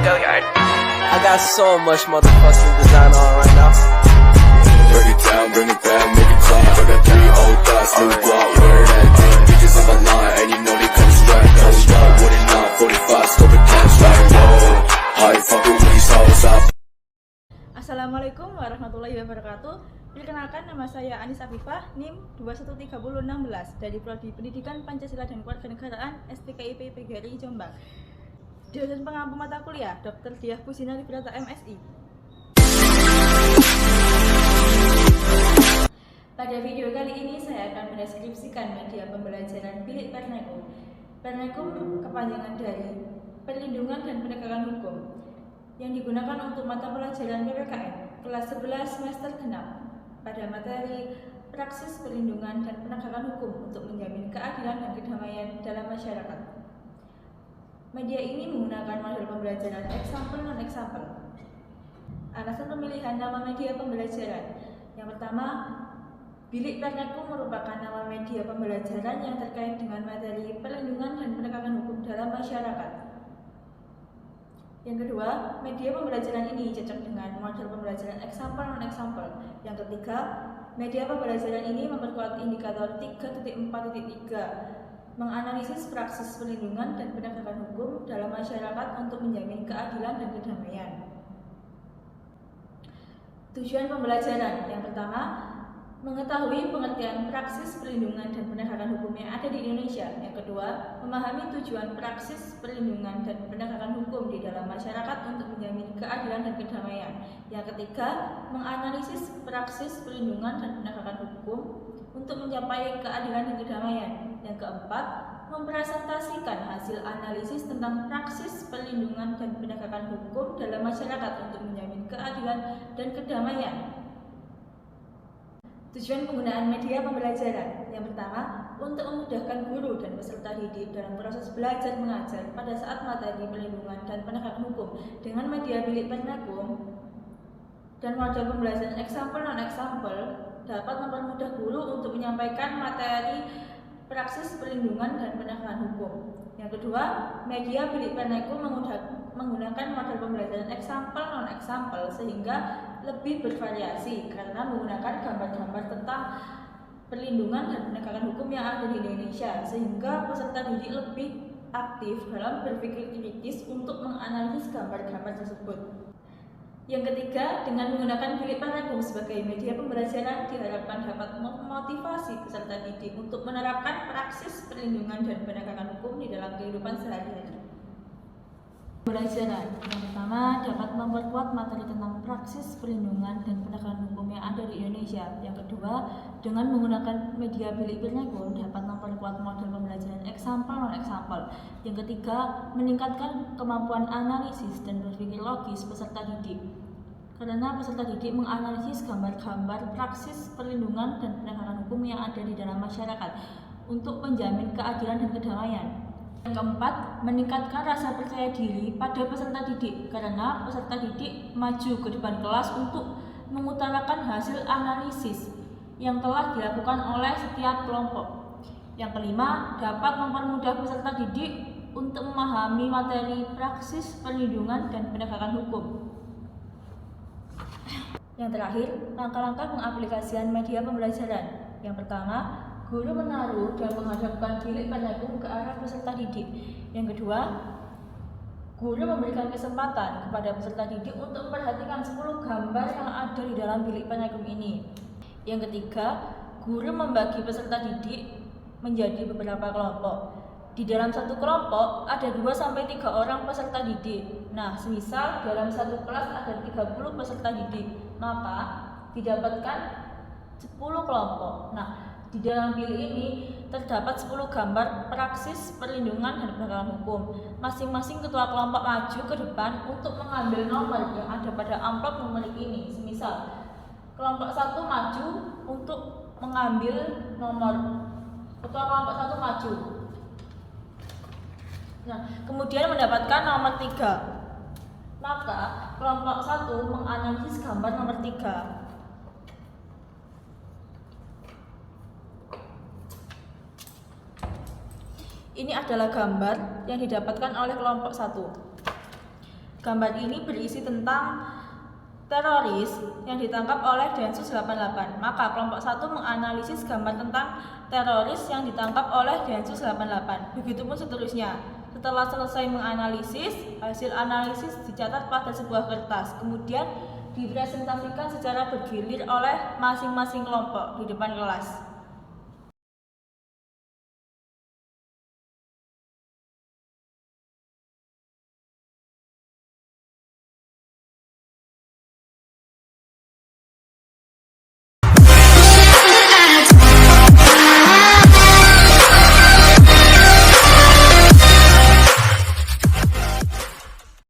I got so much motherfucking design on right now. Bring it down, make it clap. I got 3 old thoughts, new guap, where that thing. Bitches on my line, and you know they come strap. Don't stop, what it not, 45, scope it cash like, whoa. High fucking with these hoes up. Assalamualaikum warahmatullahi wabarakatuh. Perkenalkan, nama saya Anis Afifah, NIM 213016 dari Prodi Pendidikan Pancasila dan Kewarganegaraan STKIP PGRI Jombang. Dosen pengampu mata kuliah Dr. Diah Pusina Librata MSI. Pada video kali ini saya akan mendeskripsikan media pembelajaran Bilik Pernekum. Pernekum kepanjangan dari Perlindungan dan Penegakan Hukum yang digunakan untuk mata pelajaran PPKN kelas 11 semester genap pada materi praksis perlindungan dan penegakan hukum untuk menjamin keadilan dan kedamaian dalam masyarakat. Media ini menggunakan model pembelajaran example non-example. Alasan pemilihan nama media pembelajaran. Yang pertama, Bilik Pernekum merupakan nama media pembelajaran yang terkait dengan materi perlindungan dan penegakan hukum dalam masyarakat. Yang kedua, media pembelajaran ini cocok dengan model pembelajaran example non-example. Yang ketiga, media pembelajaran ini memperkuat indikator 3.4.3, menganalisis praksis perlindungan dan penegakan hukum dalam masyarakat untuk menjamin keadilan dan kedamaian. Tujuan pembelajaran. Yang pertama, mengetahui pengertian praksis perlindungan dan penegakan hukum yang ada di Indonesia. Yang kedua, memahami tujuan praksis perlindungan dan penegakan hukum di dalam masyarakat untuk menjamin keadilan dan kedamaian. Yang ketiga, menganalisis praksis perlindungan dan penegakan hukum untuk mencapai keadilan dan kedamaian. Yang keempat, mempresentasikan hasil analisis tentang praksis perlindungan dan penegakan hukum dalam masyarakat untuk menjamin keadilan dan kedamaian. Tujuan penggunaan media pembelajaran. Yang pertama, untuk memudahkan guru dan peserta didik dalam proses belajar mengajar pada saat materi perlindungan dan penegakan hukum dengan media Bilik Pernekum dan model pembelajaran example non-example dapat mempermudah guru untuk menyampaikan materi praksis perlindungan dan penegakan hukum. Yang kedua, media Bilik Pernekum menggunakan model pembelajaran example non-example sehingga lebih bervariasi karena menggunakan gambar-gambar tentang perlindungan dan penegakan hukum yang ada di Indonesia, sehingga peserta didik lebih aktif dalam berpikir kritis untuk menganalisis gambar-gambar tersebut. Yang ketiga, dengan menggunakan Bilik Pernekum sebagai media pembelajaran diharapkan dapat memotivasi peserta didik untuk menerapkan praksis perlindungan dan penegakan hukum di dalam kehidupan sehari-hari. Pembelajaran. Yang pertama, dapat memperkuat materi tentang praksis perlindungan dan penegakan hukum yang ada di Indonesia. Yang kedua, dengan menggunakan media Bilik Pernekum dapat memperkuat model pembelajaran example non-example. Yang ketiga, meningkatkan kemampuan analisis dan berpikir logis peserta didik. Karena peserta didik menganalisis gambar-gambar praksis perlindungan dan penegakan hukum yang ada di dalam masyarakat untuk menjamin keadilan dan kedamaian. Yang keempat, meningkatkan rasa percaya diri pada peserta didik karena peserta didik maju ke depan kelas untuk mengutarakan hasil analisis yang telah dilakukan oleh setiap kelompok. Yang kelima, dapat mempermudah peserta didik untuk memahami materi praksis perlindungan dan penegakan hukum. Yang terakhir, langkah-langkah pengaplikasian media pembelajaran. Yang pertama, guru menaruh dan menghadapkan Bilik Pernekum ke arah peserta didik. Yang kedua, guru memberikan kesempatan kepada peserta didik untuk memperhatikan 10 gambar yang ada di dalam Bilik Pernekum ini. Yang ketiga, guru membagi peserta didik menjadi beberapa kelompok. Di dalam satu kelompok ada 2-3 orang peserta didik. Nah, semisal dalam satu kelas ada 30 peserta didik, maka didapatkan 10 kelompok. Nah, di dalam bilik ini terdapat 10 gambar praksis perlindungan dan penegakan hukum. Masing-masing ketua kelompok maju ke depan untuk mengambil nomor yang ada pada amplop numerik ini. Semisal, kelompok 1 maju untuk mengambil nomor. Ketua kelompok 1 maju. Nah, kemudian mendapatkan nomor 3. Maka kelompok 1 menganalisis gambar nomor 3. Ini adalah gambar yang didapatkan oleh kelompok 1. Gambar ini berisi tentang teroris yang ditangkap oleh Densus 88. Maka kelompok 1 menganalisis gambar tentang teroris yang ditangkap oleh Densus 88. Begitupun seterusnya. Setelah selesai menganalisis, hasil analisis dicatat pada sebuah kertas, kemudian dipresentasikan secara bergilir oleh masing-masing kelompok di depan kelas.